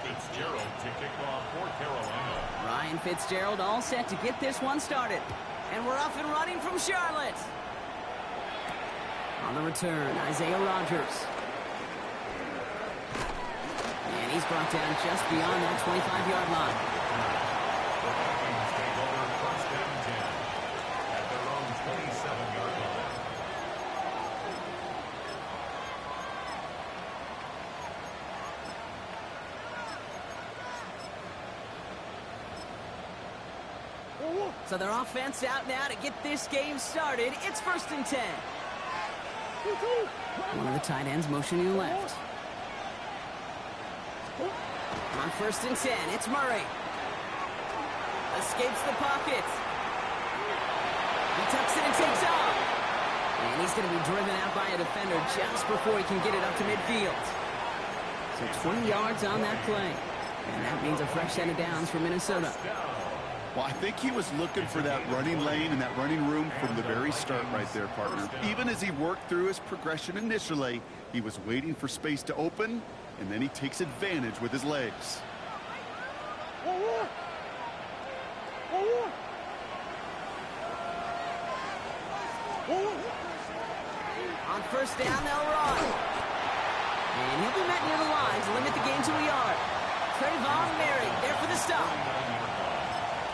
Fitzgerald to kick off for Carolina. Ryan Fitzgerald all set to get this one started. And we're off and running from Charlotte. On the return, Isaiah Rodgers. And he's brought down just beyond that 25-yard line. The Vikings take over first down 10 at their own 27-yard line. So their offense out now to get this game started. It's first and 10. One of the tight ends motioning left. On first and 10, it's Murray. Escapes the pocket. He tucks it and takes off. And he's going to be driven out by a defender just before he can get it up to midfield. So 20 yards on that play. And that means a fresh set of downs for Minnesota. Well, I think he was looking for that running lane and that running room from the very start right there, partner. Even as he worked through his progression initially, he was waiting for space to open, and then he takes advantage with his legs. On first down, they'll run. And he'll be met near the line to limit the game to a yard. Trayvon Merry there for the stop.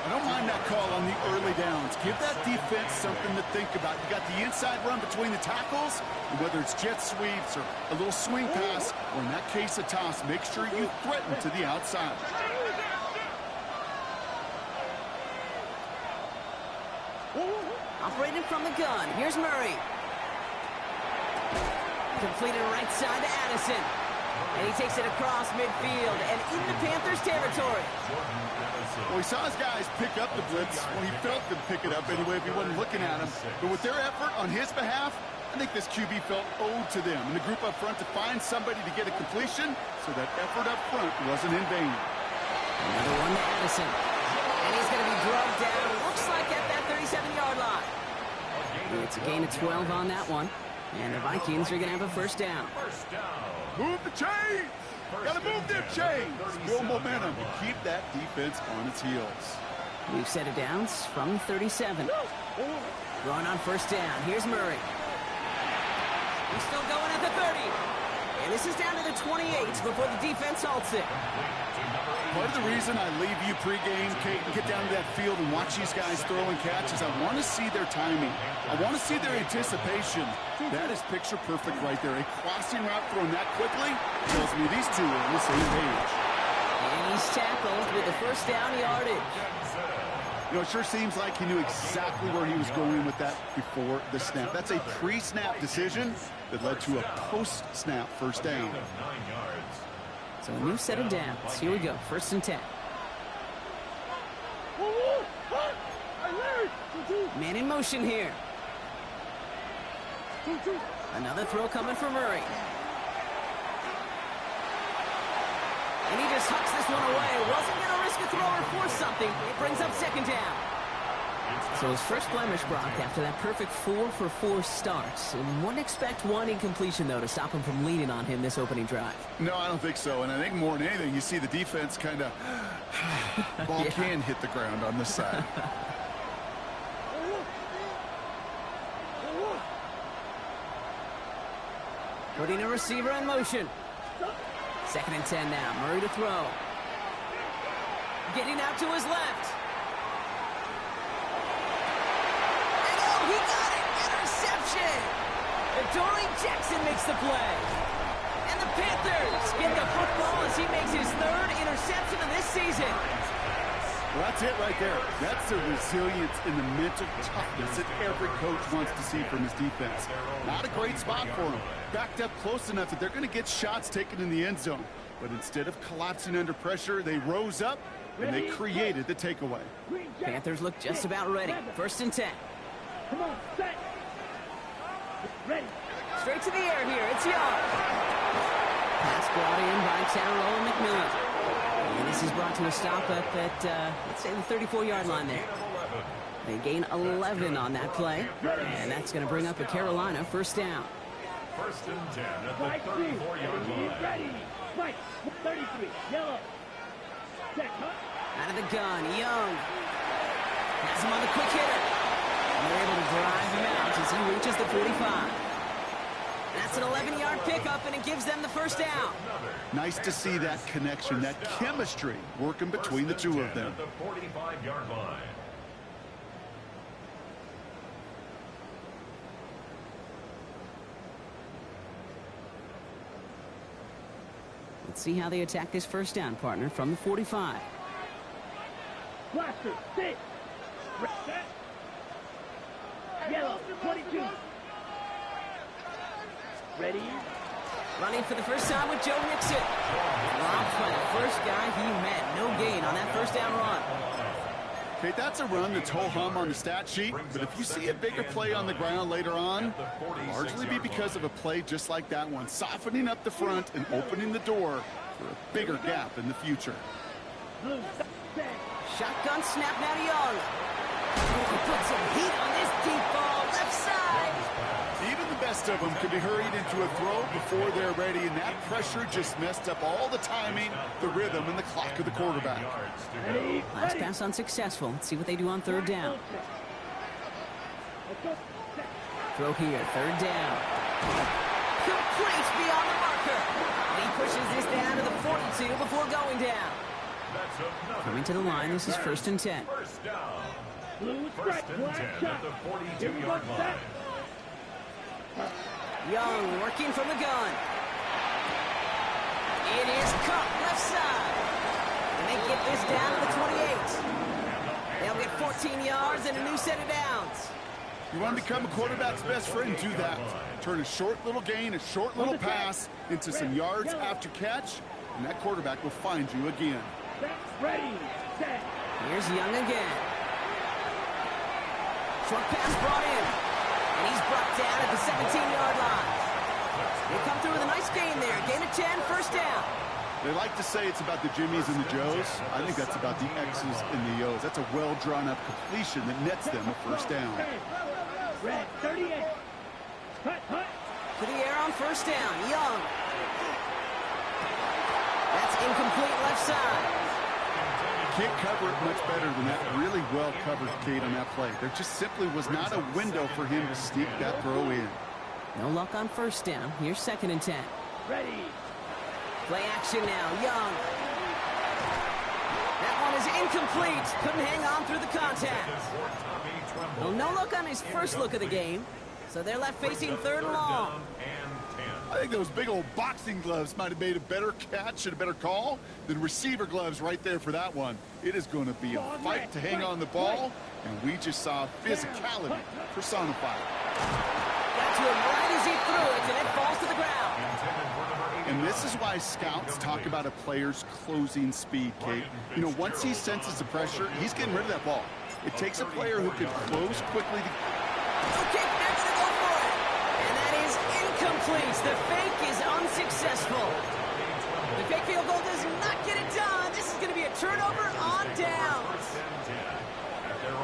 I don't mind that call on the early downs. Give that defense something to think about. You got the inside run between the tackles, and whether it's jet sweeps or a little swing pass, or in that case a toss, make sure you threaten to the outside. Operating from the gun, here's Murray. Completed right side to Addison. And he takes it across midfield and into Panthers territory. Well, he saw his guys pick up the blitz when he felt them pick it up anyway if he wasn't looking at him. But with their effort on his behalf, I think this QB felt owed to them and the group up front to find somebody to get a completion, so that effort up front wasn't in vain. Another one to Addison. And he's going to be drugged down, looks like at that 37-yard line. It's a gain of 12 on that one. And the Vikings are going to have a first down. Move the chains! Gotta move them chains! Build momentum to keep that defense on its heels. We've set it downs from 37. Going on first down. Here's Murray. He's still going at the 30. And this is down to the 28 before the defense halts it. Part of the reason I leave you pregame, Kate, and get down to that field and watch these guys throw and catch is I want to see their timing. I want to see their anticipation. That is picture perfect right there. A crossing route thrown that quickly tells me these two are on the same page. And he's tackled with the first down yardage. You know, it sure seems like he knew exactly where he was going with that before the snap. That's a pre-snap decision that led to a post-snap first down. So a new set of downs. Here we go. First and 10. Man in motion here. Another throw coming from Murray. And he just hucks this one away. Wasn't going to risk a throw or force something. It brings up second down. So his first blemish, Brock, after that perfect 4-for-4 starts. And wouldn't expect one incompletion, though, to stop him from leaning on him this opening drive. No, I don't think so. And I think more than anything, you see the defense kind of ball can hit the ground on this side. Putting a receiver in motion. Second and 10 now. Murray to throw. Getting out to his left. And oh, he got it! Interception! Adoree Jackson makes the play. And the Panthers get the football as he makes his third interception of this season. Well, that's it right there. That's the resilience and the mental toughness that every coach wants to see from his defense. Not a great spot for him. Backed up close enough that they're going to get shots taken in the end zone. But instead of collapsing under pressure, they rose up and they created the takeaway. Panthers look just about ready. First and 10. Come on, set. Ready. Straight to the air here. It's Young. Pass brought in by Tyrone McMillan. And this is brought to a stop up at, let's say, the 34-yard line there. They gain 11 on that play. And that's going to bring up a Carolina first down. First and 10 at the 34-yard line. Ready. Right. 33. Yellow. Set, cut. Out of the gun, Young. Has him on the quick hitter. And they're able to drive him out as he reaches the 45. That's an 11-yard pickup, and it gives them the first down. Nice to see that connection, that chemistry working between the two of them. At the 45-yard line. Let's see how they attack this first down, partner, from the 45. Blaster, sit. Set. Yellow, 22. Ready? Running for the first time with Joe Mixon. Robbed by the first guy he met. No gain on that first down run. Okay, that's a run that's ho-hum on the stat sheet, but if you see a bigger play on the ground later on, largely be because of a play just like that one, softening up the front and opening the door for a bigger gap in the future. Blue, set. Shotgun snap now to Young. He puts some heat on this deep ball, left side. Even the best of them can be hurried into a throw before they're ready, and that pressure just messed up all the timing, the rhythm, and the clock of the quarterback. Ready? Last pass unsuccessful. Let's see what they do on third down. Let's go. Set. Throw here, third down. Complete beyond the marker. And he pushes this down to the 42 before going down. Coming to the line, this is 1st and 10. First down. Blue, First strike, and black 10 shot. at the Here we 42-yard go, line. set. Young working from the gun. It is cut left side. And they get this down to the 28. They'll get 14 yards and a new set of downs. You want to become a quarterback's best friend, do that. Turn a short little gain, a short little pass into some yards after catch, and that quarterback will find you again. Set. Ready? Set. Here's Young again. Short pass brought in. And he's brought down at the 17-yard line. They come through with a nice gain there. Gain of 10, first down. They like to say it's about the Jimmies and the Joes. I think that's about the X's and the O's. That's a well-drawn-up completion that nets them a first down. Red, 38. Cut, cut. To the air on first down. Young. That's incomplete left side. Can't cover it much better than that. Really well covered, Kate, on that play. There just simply was not a window for him to sneak that throw in. No luck on first down. Here's 2nd and 10. Ready? Play action now. Young. That one is incomplete. Couldn't hang on through the contact. Well, no look on his first look of the game. So they're left facing 3rd and long. I think those big old boxing gloves might have made a better catch and a better call than receiver gloves right there for that one. It is going to be a fight to hang on the ball, and we just saw physicality personified. Got to him right as he threw it, and it falls to the ground. And this is why scouts talk about a player's closing speed, Kate. You know, once he senses the pressure, he's getting rid of that ball. It takes a player who can close quickly to... Okay, they're going to go for it. And that is incomplete. The fake is unsuccessful. The fake field goal does not get it done. This is going to be a turnover on downs.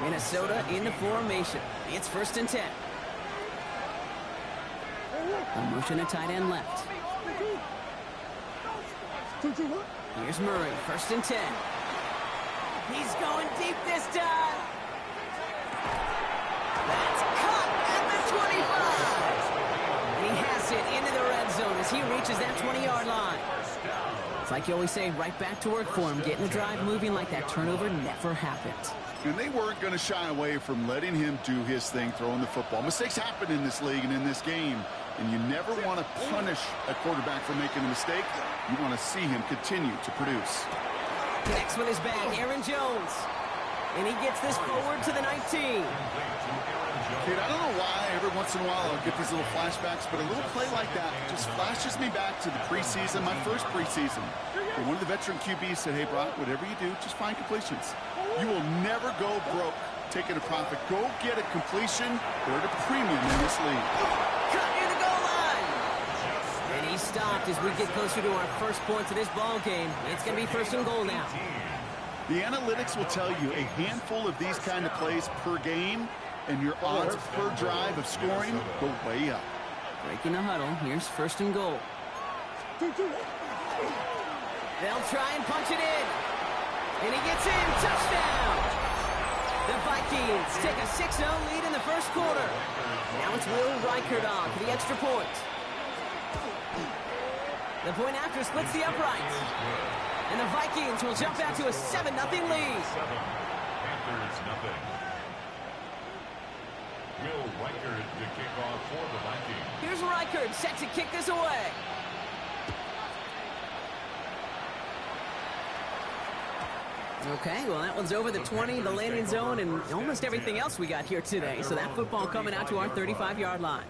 Minnesota in the formation. It's 1st and 10. A motion at tight end left. Here's Murray, 1st and 10. He's going deep this time. That's caught at the 25. And he has it into the red zone as he reaches that 20-yard line. It's like you always say, right back to work for him. Getting the drive moving like that turnover never happened. And they weren't going to shy away from letting him do his thing, throwing the football. Mistakes happen in this league and in this game, and you never want to punish a quarterback for making a mistake. You want to see him continue to produce. Connects with his back, Aaron Jones. And he gets this forward to the 19. Kid, I don't know why every once in a while I'll get these little flashbacks, but a little play like that just flashes me back to the preseason, my first preseason. And one of the veteran QBs said, hey, Brock, whatever you do, just find completions. You will never go broke taking a profit. Go get a completion. They're at a premium in this league. Cut near the goal line. And he stopped as we get closer to our first points of this ball game. It's going to be 1st and goal now. The analytics will tell you a handful of these kind of plays per game, and your odds per drive of scoring go way up. Breaking the huddle. Here's 1st and goal. They'll try and punch it in. And he gets in. Touchdown! The Vikings take a 6-0 lead in the first quarter. Now it's Will Reichert on for the extra point. The point after splits the uprights. And the Vikings will jump out to a 7-0 lead. Panthers nothing. Will Reichert to kick off for the Vikings. Here's Reichert set to kick this away. Okay, well, that one's over the 20, the landing zone, and almost everything else we got here today. So that football coming out to our 35-yard line.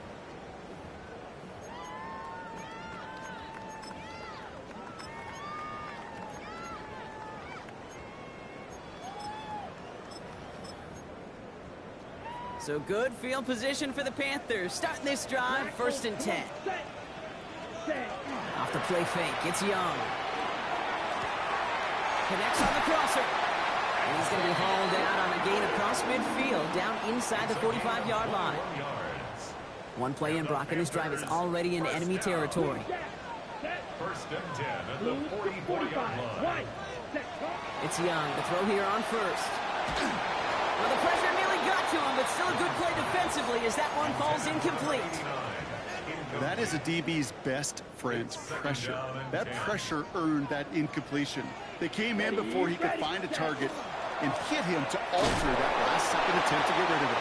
So good field position for the Panthers. Starting this drive, 1st and 10. Off the play fake, it's Young. Connects on the crosser. And he's going to be hauled out on a gain across midfield, down inside the 45-yard line. One play in, Brock, and this drive is already in enemy territory. 1st and 10 at the 44-yard line. It's Young, the throw here on 1st. Well, the pressure nearly got to him, but still a good play defensively as that one falls incomplete. That is a DB's best friend, pressure. That pressure earned that incompletion. They came in before he could find a target and hit him to alter that last-second attempt to get rid of it.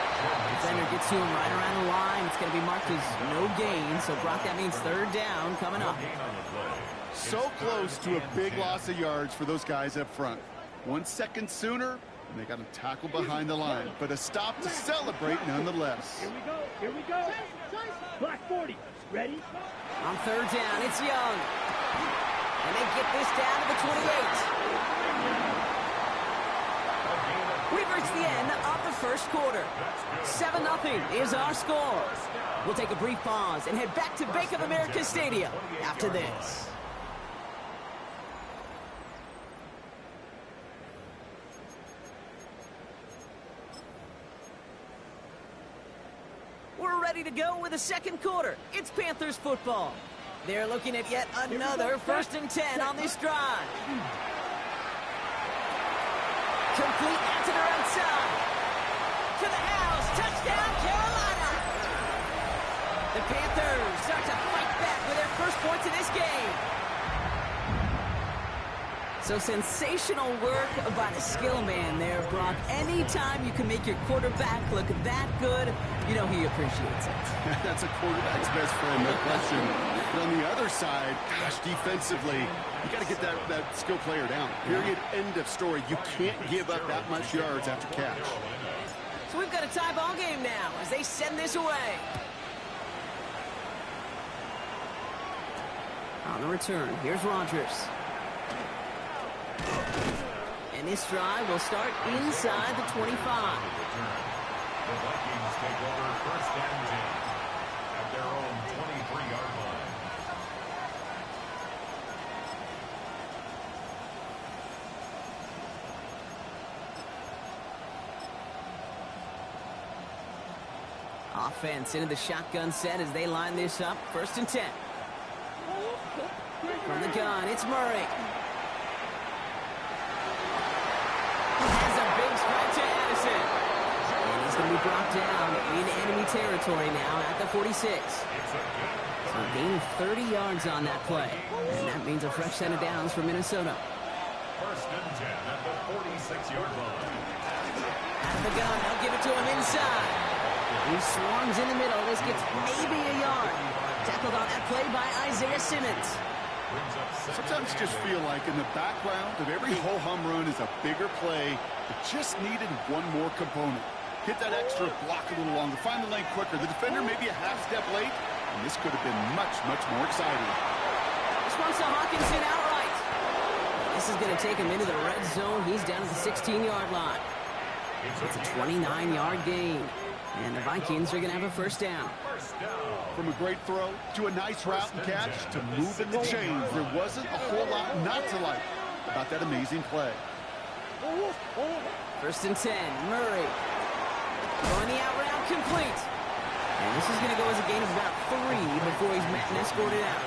Defender gets to him right around the line. It's going to be marked as no gain, so Brock, that means 3rd down coming up. So close to a big loss of yards for those guys up front. 1 second sooner, and they got him tackled behind the line, but a stop to celebrate nonetheless. Here we go. Here we go. Black 40. Ready? On 3rd down, it's Young. And they get this down to the 28. We've reached the end of the first quarter. 7-0 is our score. We'll take a brief pause and head back to Bank of America Stadium after this. We're ready to go with the second quarter. It's Panthers football. They're looking at yet another 1st and 10 on this drive. Complete out to the right side. To the house. Touchdown, Carolina. The Panthers start to fight back with their first points of this game. So sensational work by the skill man there, Brock. Anytime you can make your quarterback look that good, you know he appreciates it. That's a quarterback's best friend, no question. But on the other side, gosh, defensively, you got to get that skill player down. Period, end of story. You can't give up that much yards after catch. So we've got a tie ball game now as they send this away. On the return, here's Rodgers. And this drive will start inside the 25. The Vikings take over 1st and 10 at their own 23-yard line. Offense into the shotgun set as they line this up. 1st and 10. From the gun, it's Murray. Has a big strike to Addison. And he's going to be brought down in enemy territory now at the 46. So a gain of 30 yards on that play. And that means a fresh set of downs for Minnesota. 1st and 10 at the 46-yard line. Out of the gun, they'll give it to him inside. He swarms in the middle. This gets maybe a yard. Tackled on that play by Isaiah Simmons. Sometimes you just feel like in the background of every ho-hum run is a bigger play that just needed one more component. Hit that extra block a little longer, find the lane quicker. The defender maybe a half step late, and this could have been much, much more exciting. This one's to Hawkinson outright. This is going to take him into the red zone. He's down at the 16-yard line. It's a 29-yard gain. And the Vikings are going to have a 1st down. From a great throw to a nice route and catch to moving the chains, there wasn't a whole lot not to like about that amazing play. 1st and 10, Murray. Going the out route, complete. And this is going to go as a gain of about 3 before he's met and escorted out.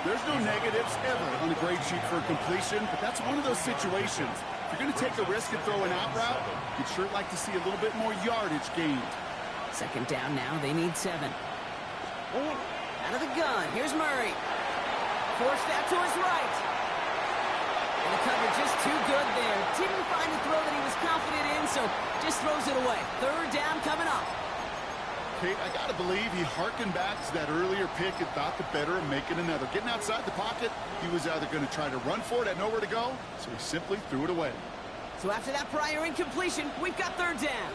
There's no negatives ever on a grade sheet for a completion, but that's one of those situations. If you're going to take a risk and throw an out route, you'd sure like to see a little bit more yardage gained. Second down now. They need 7. Out of the gun. Here's Murray. Forced out to his right. And the cover just too good there. Didn't find a throw that he was confident in, so just throws it away. Third down coming up. Kate, I got to believe he hearkened back to that earlier pick and thought the better of making another. Getting outside the pocket, he was either going to try to run for it, had nowhere to go, so he simply threw it away. So after that prior incompletion, we've got third down.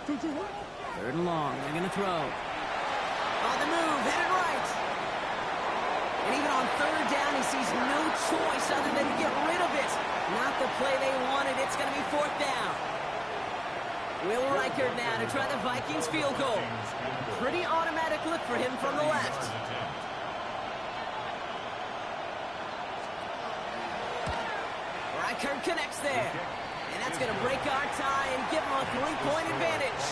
Third and long. They're going to throw. On the move, headed right. And even on third down, he sees no choice other than to get rid of it. Not the play they wanted. It's going to be fourth down. Will Reichert now to try the Vikings field goal. Pretty automatic look for him from the left. Reichert connects there. And that's going to break our tie and give him a 3-point advantage.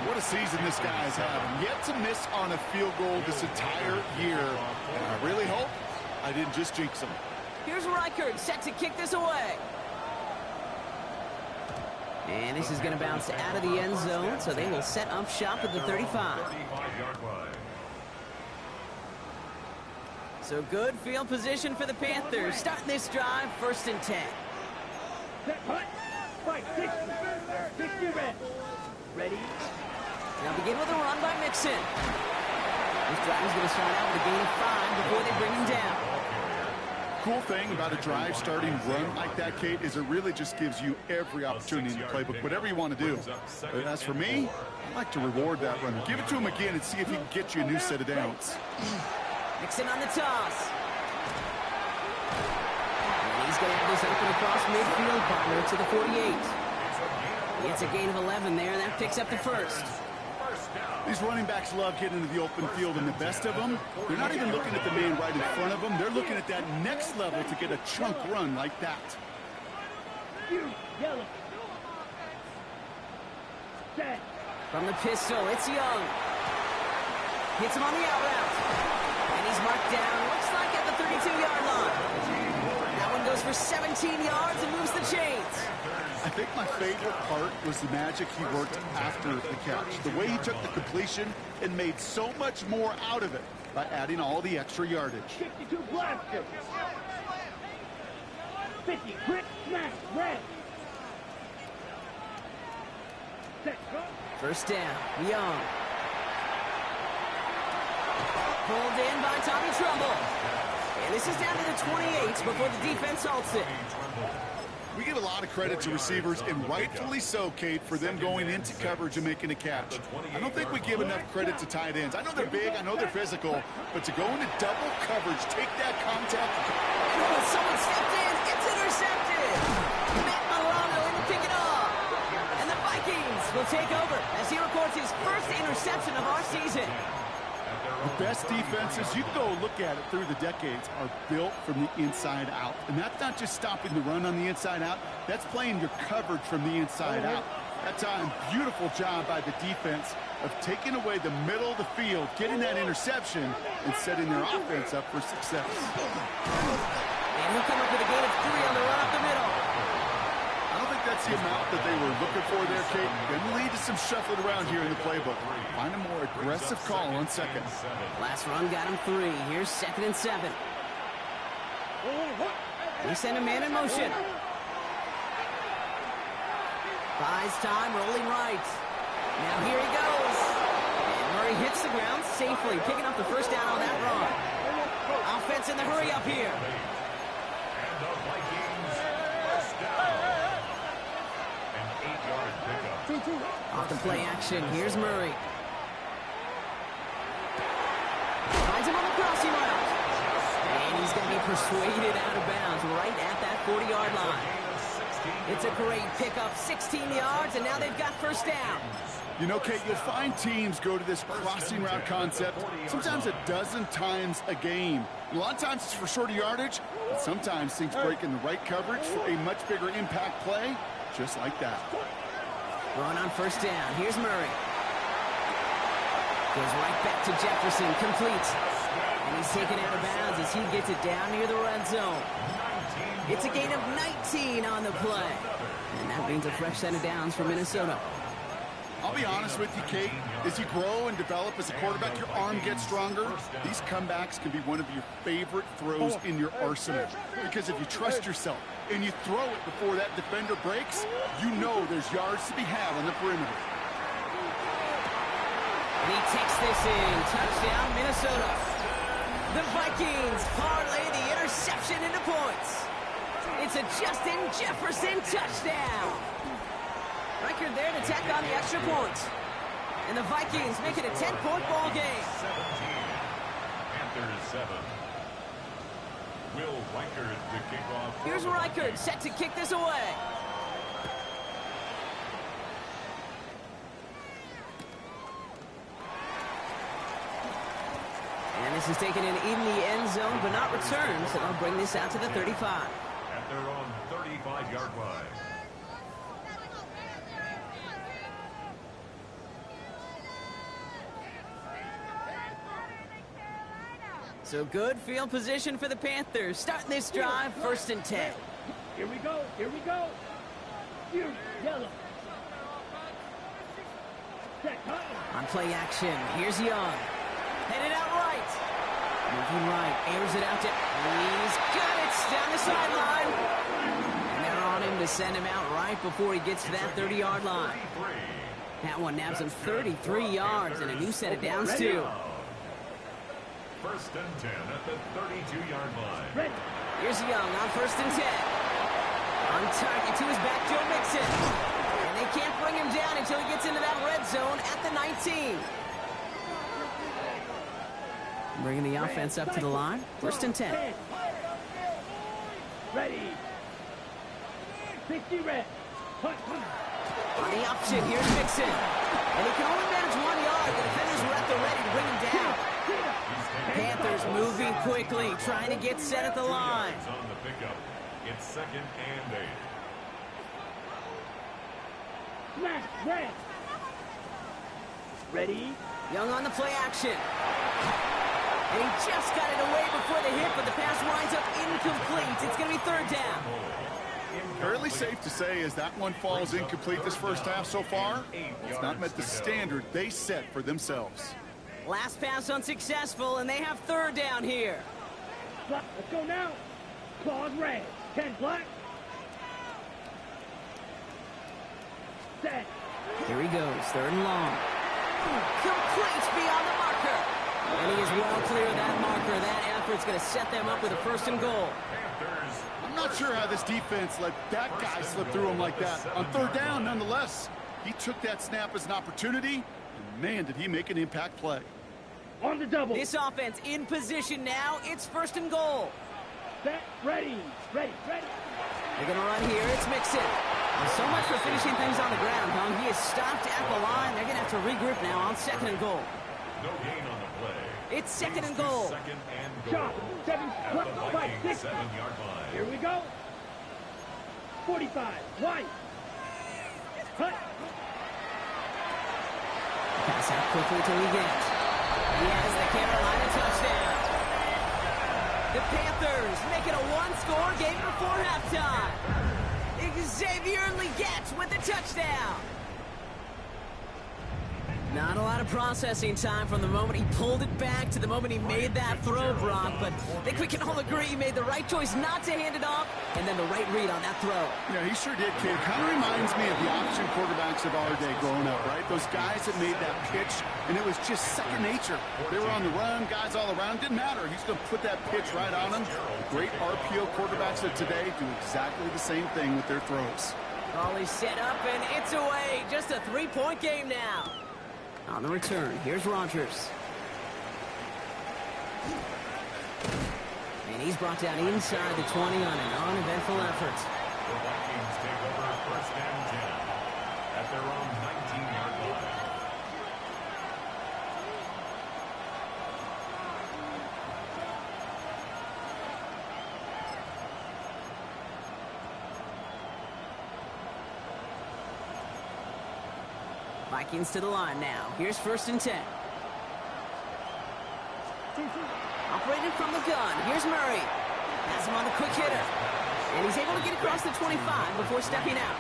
What a season this guy is having. Yet to miss on a field goal this entire year. And I really hope I didn't just jinx him. Here's Reichert set to kick this away. And this is going to bounce out of the end zone, so they will set up shop at the 35. So good field position for the Panthers. Starting this drive, 1st and 10. Set, hut. Fight, 60. 60 red. Ready? Now begin with a run by Mixon. This drive is going to start out with a gain of 5 before they bring him down. Cool thing about a drive starting run like that, Kate, is it really just gives you every opportunity in the playbook, whatever you want to do. But as for me, I like to reward that runner. Give it to him again and see if he can get you a new set of downs. Mixon on the toss. And he's going to have this open across midfield, Butler to the 48. He gets a gain of 11 there, and that picks up the first. These running backs love getting into the open field, and the best of them, they're not even looking at the man right in front of them. They're looking at that next level to get a chunk run like that. Yellow. Set. From the pistol, it's Young. Hits him on the out route. And he's marked down, looks like at the 32-yard line. That one goes for 17 yards and moves the chains. I think my favorite part was the magic he worked after the catch. The way he took the completion and made so much more out of it by adding all the extra yardage. 52 blaster. 50 quick smash red. Set, go. First down, Young. Pulled in by Tommy Trumbull. And this is down to the 28 before the defense halts it. We give a lot of credit to receivers, and rightfully so, Kate, for them going into coverage and making a catch. I don't think we give enough credit to tight ends. I know they're big, I know they're physical, but to go into double coverage, take that contact. Oh, someone stepped in. It's intercepted. Matt Milano in to pick it off. And the Vikings will take over as he records his first interception of our season. The best defenses, you can go look at it through the decades, are built from the inside out. And that's not just stopping the run on the inside out. That's playing your coverage from the inside out. That time, beautiful job by the defense of taking away the middle of the field, getting that interception, and setting their offense up for success. And he'll come up with a gain of 3 on the run up the middle. I don't think that's the amount that they were looking for there, Kate. Going to lead to some shuffling around here in the playbook. Find a more aggressive call on second. Last run got him 3. Here's 2nd and 7. They send a man in motion. Buys time, rolling right. Now here he goes. And Murray hits the ground safely, picking up the first down on that run. Offense in the hurry up here. And the Vikings first down. An 8-yard pickup. Off the play action, here's Murray. Finds him on the crossing route. And he's going to be persuaded out of bounds right at that 40-yard line. It's a great pickup, 16 yards, and now they've got first down. You know, Kate, you'll find teams go to this crossing route concept sometimes a dozen times a game. A lot of times it's for shorter yardage, but sometimes things break in the right coverage for a much bigger impact play, just like that. Going on first down. Here's Murray. Goes right back to Jefferson, complete. And he's taken out of bounds as he gets it down near the red zone. It's a gain of 19 on the play. And that means a fresh set of downs for Minnesota. I'll be honest with you, Kate. As you grow and develop as a quarterback, your arm gets stronger. These comebacks can be one of your favorite throws in your arsenal. Because if you trust yourself and you throw it before that defender breaks, you know there's yards to be had on the perimeter. And he takes this in. Touchdown, Minnesota. The Vikings parlay the interception into points. It's a Justin Jefferson touchdown. Riker there to tack on the extra points. And the Vikings make it a 10-point ball game. 17. Panthers 7. Will Reichard the kickoff. Here's Reichard set to kick this away. And this is taken in the end zone, but not returned, so they'll bring this out to the 35. At their own 35-yard line. So good field position for the Panthers. Starting this drive, 1st and 10. Here we go. Here we go. Here, yellow. Set, cut. On play action, here's Young. Headed out right. Moving right, airs it out to... He's got it down the sideline. And they're on him to send him out right before he gets to that 30-yard line. That one naps him 33 yards and a new set of downs, too. 1st and 10 at the 32-yard line. Ready. Here's Young on 1st and 10. On target to his back, Joe Mixon. And they can't bring him down until he gets into that red zone at the 19. Bringing the offense up to the line. 1st and 10. Ready. 60 red. On the option, here's Mixon. And he can only manage 1 yard. The defenders were at the ready to bring him down. Panthers moving quickly, trying to get set at the line. On the pickup. It's 2nd and 8. Smash, red. Ready. Young on the play action. And he just got it away before the hit, but the pass winds up incomplete. It's going to be 3rd down. Fairly safe to say as that one falls incomplete this first half so far, it's not met the standard they set for themselves. Last pass unsuccessful, and they have 3rd down here. Let's go now. Claws red. 10 black. Set. Here he goes, 3rd and long. Complete beyond the marker. And he is well clear of that marker. That effort's going to set them up with a 1st and goal. I'm not sure how this defense let that guy slip through him like that. On 3rd down, nonetheless, he took that snap as an opportunity, and man, did he make an impact play. On the double. This offense in position now. It's 1st and goal. Set. Ready. Ready. Ready. They're going to run here. It's Mixon. Well, so much for finishing things on the ground, Tom. He is stopped at the line. They're going to have to regroup now on 2nd and goal. No gain on the play. It's 2nd and goal. 2nd and goal. Shot. 7, At the 5, Vikings 6. 7-yard line. Here we go. 45. White. Cut. Pass out quickly till he gets. He has the Carolina touchdown. The Panthers make it a 1-score game before halftime. Xavier Legette with the touchdown. Not a lot of processing time from the moment he pulled it back to the moment he made that throw, Brock. But I think we can all agree he made the right choice not to hand it off, and then the right read on that throw. Yeah, he sure did, kid. Kind of reminds me of the option quarterbacks of our day growing up, right? Those guys that made that pitch, and it was just second nature. They were on the run, guys all around. Didn't matter. He's going to put that pitch right on them. The great RPO quarterbacks of today do exactly the same thing with their throws. Ball is set up, and it's away. Just a 3-point game now. On the return, here's Rodgers. And he's brought down inside the 20 on an uneventful effort. The Vikings take at their own 19-yard line. Vikings to the line now. Here's 1st and 10. Operating from the gun. Here's Murray. Has him on the quick hitter. And he's able to get across the 25 before stepping out.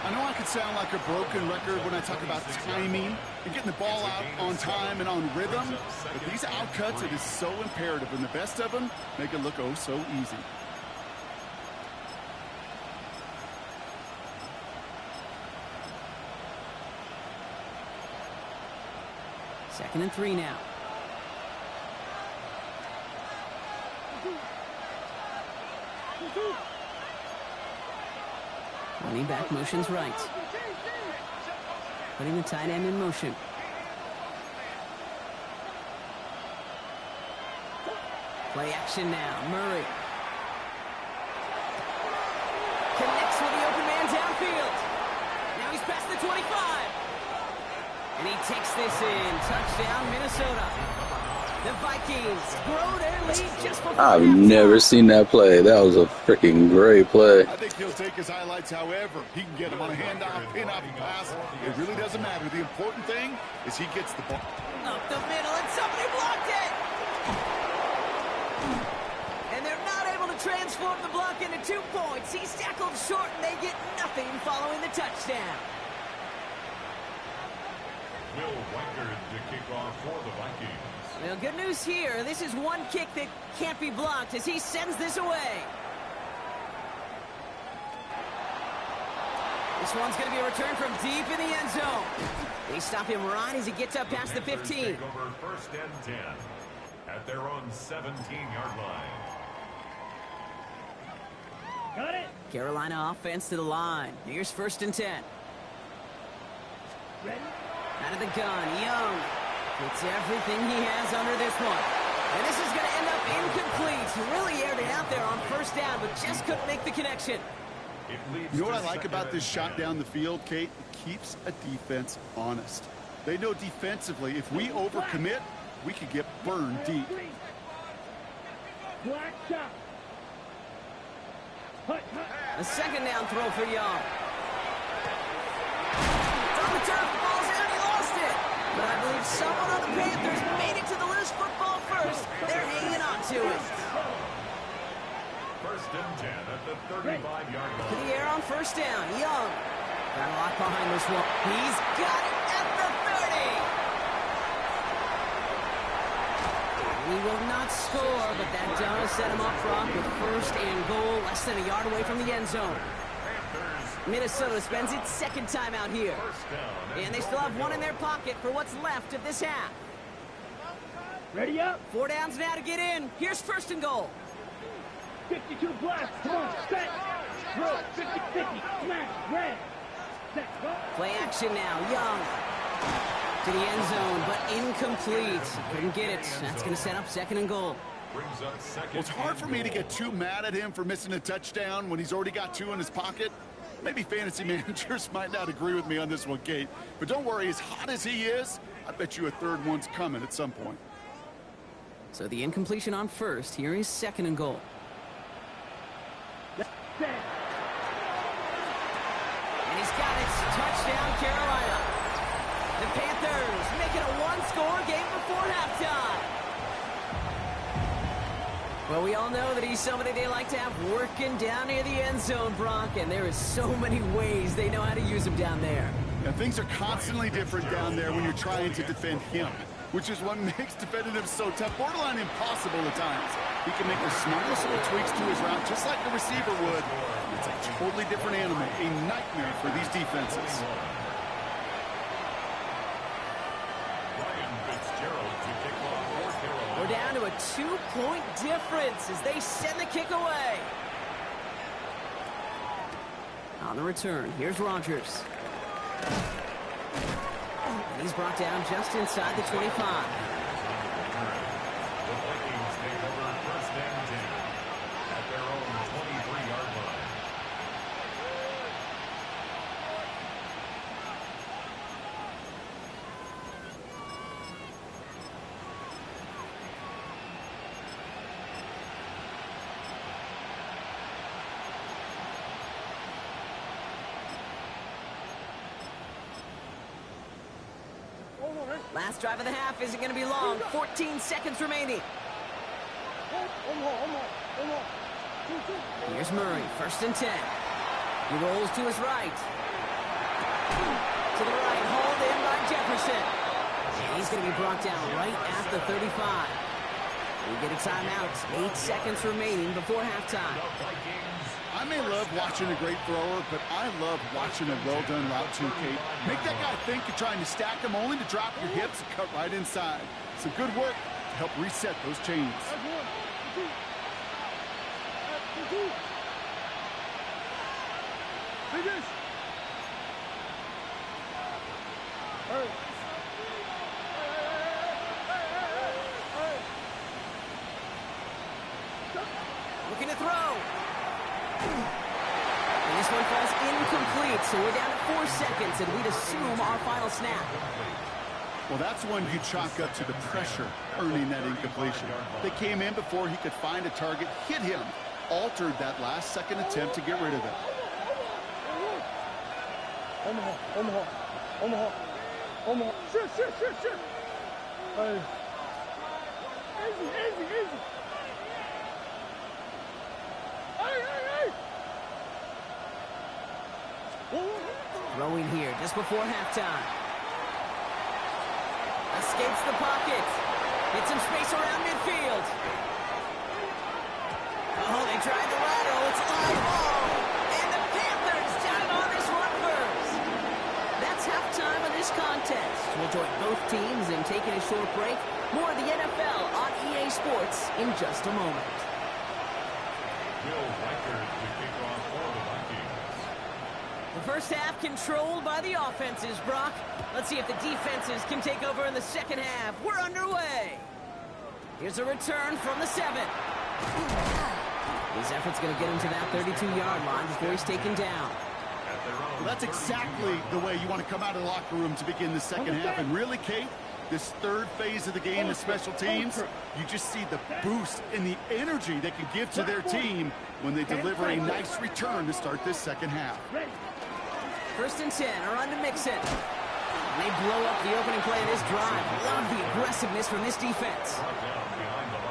I know I could sound like a broken record when I talk about timing and getting the ball out on time and on rhythm, but these outcuts, it is so imperative, and the best of them make it look oh so easy. Second and 3 now. Running back motions right. Putting the tight end in motion. Play action now. Murray. Connects with the open man downfield. Now he's past the 25. And he takes this in. Touchdown, Minnesota. The Vikings grow their lead just before I've halftime. never seen that play. That was a freaking great play. I think he'll take his highlights however he can get them on a handoff, pin-up, pass. It really doesn't matter. The important thing is he gets the ball. Up the middle, and somebody blocked it! And they're not able to transform the block into 2 points. He's tackled short, and they get nothing following the touchdown. Will Weichert to kick off for the Vikings. Well, good news here. This is one kick that can't be blocked as he sends this away. This one's going to be a return from deep in the end zone. They stop him right as he gets up past the 15. Take over 1st and 10 at their own 17-yard line. Got it. Carolina offense to the line. Here's 1st and 10. Ready? Out of the gun, Young gets everything he has under this one. And this is going to end up incomplete. He really aired it out there on 1st down, but just couldn't make the connection. You know what I like about this shot down the field, Kate? It keeps a defense honest. They know defensively, if we overcommit, we could get burned deep. Black shot. Hut, hut. A 2nd down throw for Young. It's on the turf, the ball's out, he lost it. But I believe someone on the Panthers made it to the loose football first. They're hanging on to it. 1st and 10 at the 35-yard To line. the air on 1st down, Young. Got a lot behind this one. He's got it at the 30. He will not score, but that does set him up front with 1st and goal, less than a yard away from the end zone. Minnesota spends its 2nd time out here. And they still have one in their pocket for what's left of this half. Ready up. 4 downs now to get in. Here's 1st and goal. 52 blast. Come on, set. Throw. 50-50. Smash. Red. Set. Go. Play action now. Young to the end zone, but incomplete. Couldn't get it. That's going to set up 2nd and goal. Brings up 2nd. Well, it's hard for me to get too mad at him for missing a touchdown when he's already got 2 in his pocket. Maybe fantasy managers might not agree with me on this one, Kate. But don't worry, as hot as he is, I bet you a 3rd one's coming at some point. So the incompletion on 1st. Here is 2nd and goal. Set. And he's got it. Touchdown, Carolina. The Panthers make it a 1-score game before halftime. Well, we all know that he's somebody they like to have working down near the end zone, Brock, and there is so many ways they know how to use him down there. Now, things are constantly different down there when you're trying to defend him, which is what makes defending him so tough, borderline impossible at times. He can make the smallest little tweaks to his route, just like a receiver would. It's a totally different animal, a nightmare for these defenses. We're down to a 2-point difference as they send the kick away. On the return, here's Rodgers. And he's brought down just inside the 25. The Vikings take over 1st and 10 at their own 23-yard line. Last drive of the half isn't going to be long. 14 seconds remaining. Here's Murray, 1st and 10. He rolls to his right. To the right, hauled in by Jefferson. And he's going to be brought down right at the 35. We get a timeout. 8 seconds remaining before halftime. I may love watching a great thrower, but I love watching a well-done route too, Kate. Make that guy think you're trying to stack him only to drop your hips and cut right inside. Some good work to help reset those chains. Finish. Hurry. Looking to throw. And this one falls incomplete, so we're down to 4 seconds, and we'd assume our final snap. Well, that's one you chalk up to the pressure earning that incompletion. They came in before he could find a target, hit him, altered that last-second attempt to get rid of it. Omaha. Shoot. Easy. Hey. Throwing here just before halftime. Escapes the pocket. Gets some space around midfield. Oh, they drive the lateral. It's live ball. And the Panthers got it on this one first. That's halftime of this contest. We'll join both teams in taking a short break. More of the NFL on EA Sports in just a moment. Will Reichert to kick off for the Vikings. The first half controlled by the offenses, Brock. Let's see if the defenses can take over in the second half. We're underway. Here's a return from the 7. His effort's going to get him to that 32-yard line before he's taken down. Well, that's exactly the way you want to come out of the locker room to begin the second half. And really, Kate, this third phase of the game, the special teams, you just see the boost and the energy they can give to their team when they deliver a nice return to start this second half. 1st and 10, a run to Mixon. They blow up the opening play of this drive. Love the aggressiveness from this defense.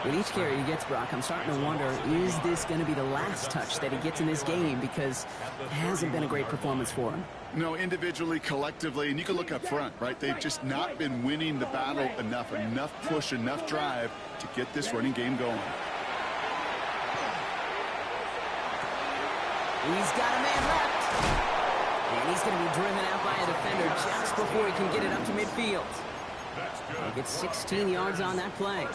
With each carry he gets, Brock, I'm starting to wonder, is this going to be the last touch that he gets in this game? Because it hasn't been a great performance for him. No, individually, collectively, and you can look up front, right? They've just not been winning the battle enough push, enough drive to get this running game going. He's got a man left. And he's going to be driven out by a defender just before he can get it up to midfield. He gets 16 yards on that play.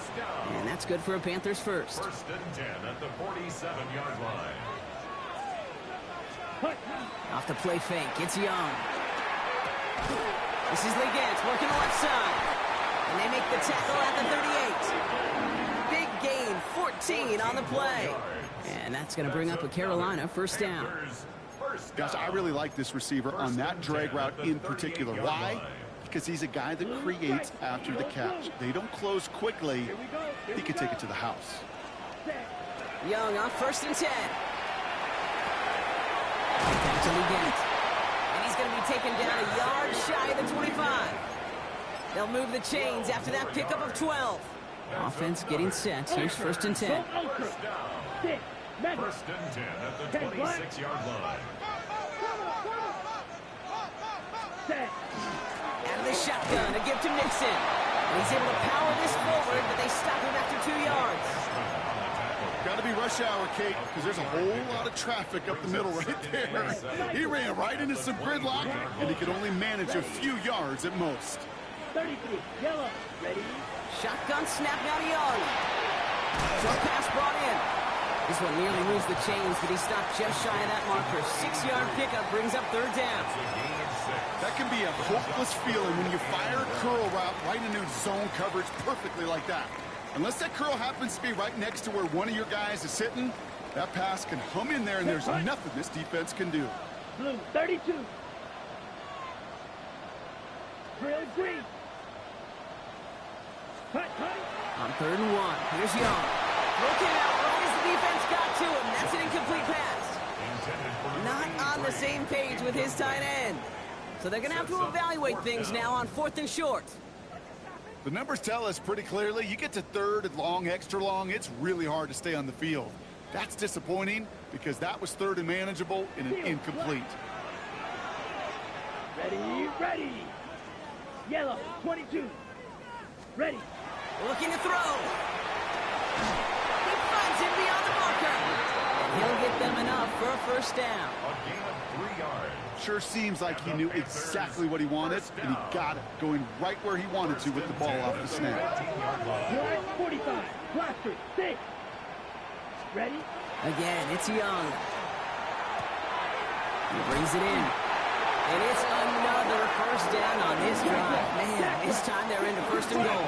And that's good for a Panthers first. 1st and 10 at the 47-yard line. Off the play fake, it's Young. This is Liggett working the left side. And they make the tackle at the 38. Big gain, 14 on the play. And that's going to bring up a Carolina first down. Gosh, I really like this receiver on that drag route in particular. Why? Because he's a guy that creates after the catch. They don't close quickly. He can take it to the house. Young on 1st and 10. Back to Liggett. And he's going to be taken down a yard shy of the 25. They'll move the chains after that pickup of 12. Offense getting set. Here's 1st and 10. 1st and 10 at the 26-yard line. Out of the shotgun, a give to Mixon. And he's able to power this forward, but they stop him after 2 yards. Got to be rush hour, Kate, because there's a whole lot of traffic up the middle right there. He ran right into some gridlock, and he could only manage a few yards at most. 33, yellow, ready? Shotgun snap now to Young. Short pass brought in. This one nearly moves the chains, but he stopped just shy of that marker. 6-yard pickup brings up 3rd down. That can be a hopeless feeling when you fire a curl route right into zone coverage perfectly like that. Unless that curl happens to be right next to where one of your guys is sitting, that pass can hum in there, and there's nothing this defense can do. Blue, 32. Drill green. Cut. On 3rd and 1, here's Young. Looking out right as the defense got to him. That's an incomplete pass. Not on the same page with his tight end. So they're going to have to evaluate things now on 4th and short. The numbers tell us pretty clearly, you get to third and long, extra long, it's really hard to stay on the field. That's disappointing because that was third and manageable in an incomplete. Ready, ready. Yellow, 22. Ready. Looking to throw. He finds him beyond the marker. And he'll get them enough for a first down. A gain of 3 yards. Sure seems like he knew exactly what he wanted, and he got it, going right where he wanted to with the ball off the snap. Flag 45. Blaster, 6. Ready. Again, it's Young. He brings it in. And it's another first down on this drive. Man, this time they're into first and goal.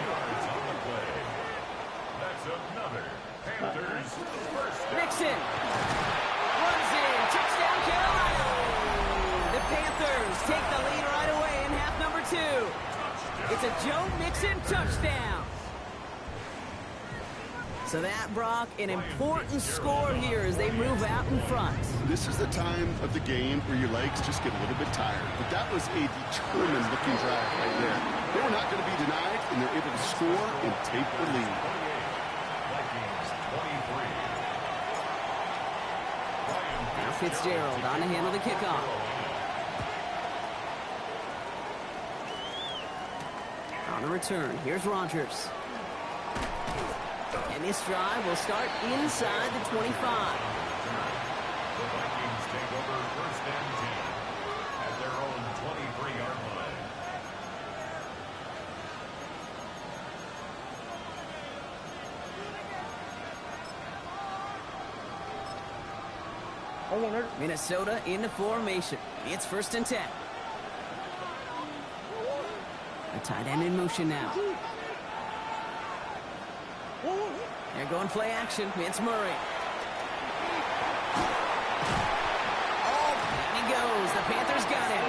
That's another Panthers first down. Mixon runs in. Touchdown, Carolina. The Panthers take the lead right away in half number 2. It's a Joe Mixon touchdown. So that, Brock, an important score here as they move out in front. This is the time of the game where your legs just get a little bit tired. But that was a determined-looking drive right there. They were not going to be denied, and they're able to score and take the lead. Vikings 23. Now Fitzgerald on to handle the kickoff. On the return, here's Rodgers. And this drive will start inside the 25. The Vikings take over first and 10 at their own 23-yard line. Minnesota into formation. It's first and 10. A tight end in motion now. They're going play action. It's Murray. Oh, and he goes. The Panthers got him.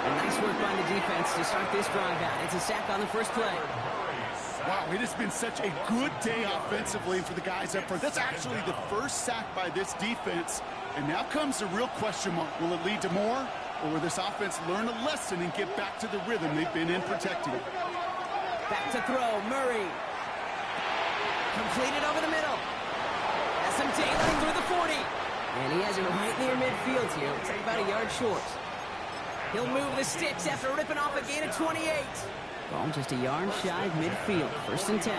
And nice work by the defense to start this drive out. It's a sack on the first play. Wow, it has been such a good day offensively for the guys up front. That's actually the first sack by this defense. And now comes the real question mark. Will it lead to more? Or will this offense learn a lesson and get back to the rhythm they've been in protecting it? Back to throw. Murray. Completed over the middle. Has some tailing through the 40. And he has it right near midfield here. It's about a yard short. He'll move the sticks after ripping off a gain of 28. Ball just a yard shy of midfield. First and 10.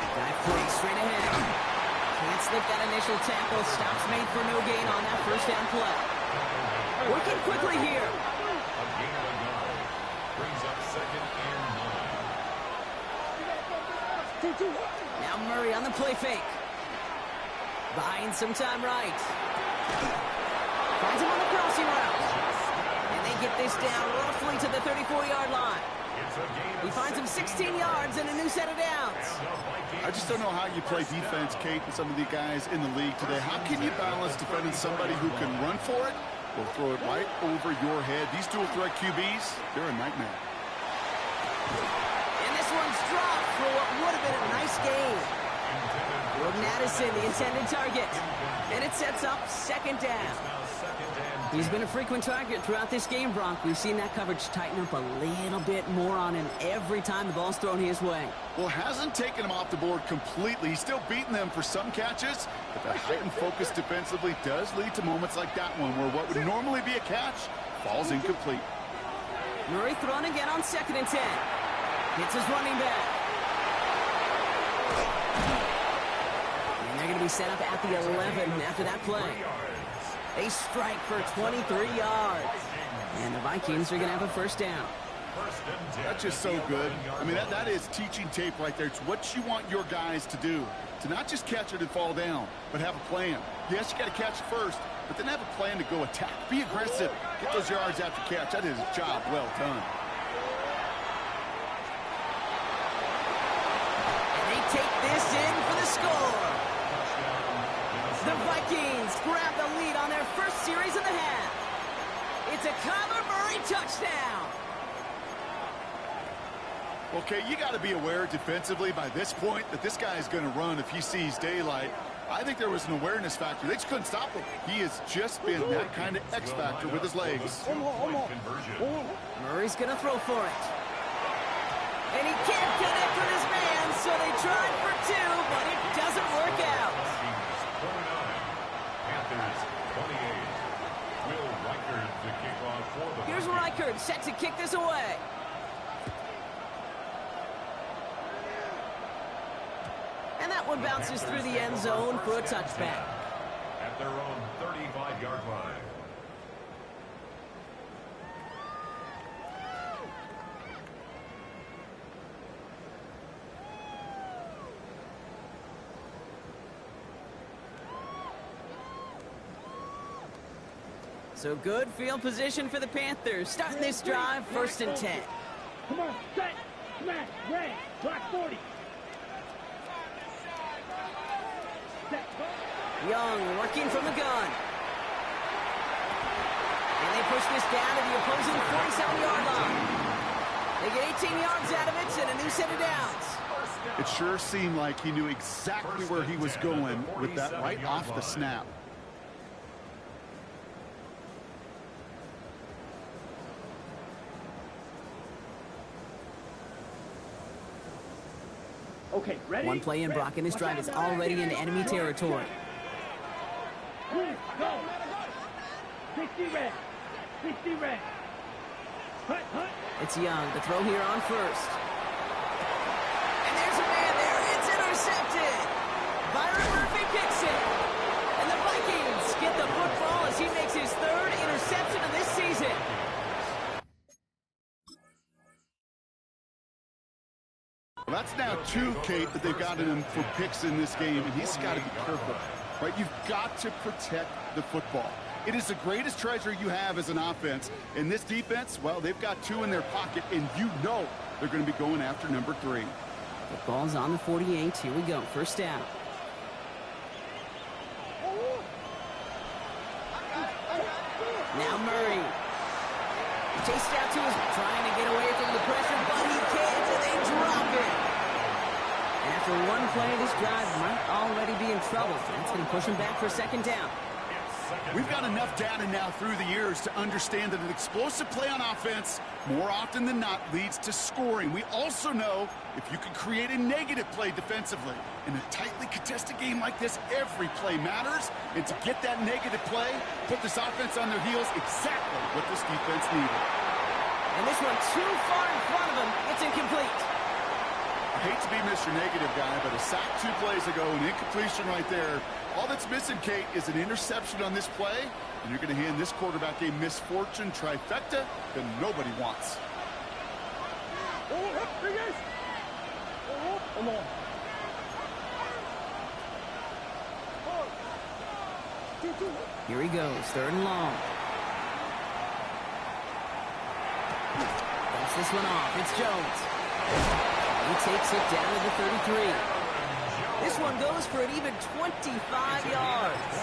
Dive play straight ahead. Can't slip that initial tackle. Stops made for no gain on that first down play. Working quickly here. A gain of a yard brings up second and 9. Now Murray on the play fake. Buying some time right. Finds him on the crossing route. And they get this down roughly to the 34-yard line. He finds him 16 yards and a new set of downs. I just don't know how you play defense, Kate, and some of the guys in the league today. How can you balance defending somebody who can run for it or throw it right over your head? These dual threat QBs, they're a nightmare. And this one's dropped for what would have been a nice game. Jordan Addison, the intended target. And it sets up second down. He's been a frequent target throughout this game, Bronk. We've seen that coverage tighten up a little bit more on him every time the ball's thrown his way. Well, hasn't taken him off the board completely. He's still beating them for some catches, but the heightened focus defensively does lead to moments like that one where what would normally be a catch falls incomplete. Murray thrown again on second and 10. Hits his running back. And they're going to be set up at the 11 after that play. They strike for 23 yards. And the Vikings are going to have a first down. That's just so good. I mean, that is teaching tape right there. It's what you want your guys to do. To not just catch it and fall down, but have a plan. Yes, you got to catch it first, but then have a plan to go attack. Be aggressive. Get those yards after catch. That is a job well done. And they take this in for the score. The Vikings grab the lead on their first series of the half. It's a Kyler Murray touchdown. Okay, you got to be aware defensively by this point that this guy is going to run if he sees daylight. I think there was an awareness factor. They just couldn't stop him. He has just been that kind of X factor with his legs. Murray's going to throw for it. And he can't connect with his man, so they tried for two, but it doesn't work out. Panthers 28. Will Reichard to kick off for the Here's Reichard set to kick this away. And that one bounces through the end zone for a touchback. At their own 35-yard line. So good field position for the Panthers. Starting this drive, 1st and 10. Come on, set, smash, red, block 40. Set, Young working from the gun. And they push this down to the opposing 47-yard line. They get 18 yards out of it and a new set of downs. It sure seemed like he knew exactly where he was going with that right off the snap. Okay, ready? One play in, Brock, and this drive is already into enemy territory. Go. 60 red. 60 red. Hut, hut. It's Young to throw here on 1st. And there's a man there. It's intercepted. Byron Murphy picks it. And the Vikings get the football as he makes his 3rd interception of this season. Well, that's now 2, Kate, that they've gotten him for picks in this game, and he's got to be careful, right? You've got to protect the football. It is the greatest treasure you have as an offense. In this defense, well, they've got 2 in their pocket, and you know they're going to be going after number 3. The ball's on the 48. Here we go. 1st down. Now Murray. Chased out to his, trying to get away from the pressure, but he can't, and they drop it. And after one play, this drive might already be in trouble. That's going to push him back for 2nd down. We've got enough data now through the years to understand that an explosive play on offense, more often than not, leads to scoring. We also know if you can create a negative play defensively. In a tightly contested game like this, every play matters. And to get that negative play, put this offense on their heels, exactly what this defense needed. And this one too far in front of him. It's incomplete. I hate to be Mr. Negative guy, but a sack 2 plays ago, an incompletion right there. All that's missing, Kate, is an interception on this play, and you're going to hand this quarterback a misfortune trifecta that nobody wants. Here he goes, 3rd and long. Dumps this one off. It's Jones. He takes it down to the 33. This one goes for an even 25 yards.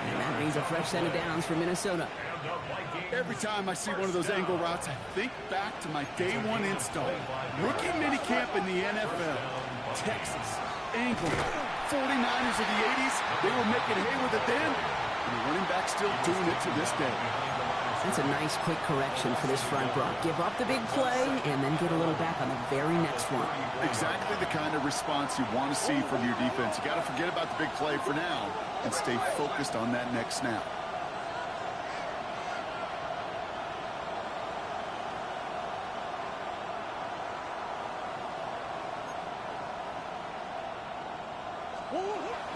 And that means a fresh set of downs for Minnesota. Every time I see one of those angle routes, I think back to my day 1 install. Rookie minicamp in the NFL. Texas, angle, 49ers of the 80s. They were making hay with it then, and the running back still doing it to this day. That's a nice quick correction for this front, Brock. Give up the big play and then get a little back on the very next one. Exactly the kind of response you want to see from your defense. You got to forget about the big play for now and stay focused on that next snap.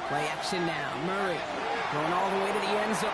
Play action now. Murray going all the way to the end zone.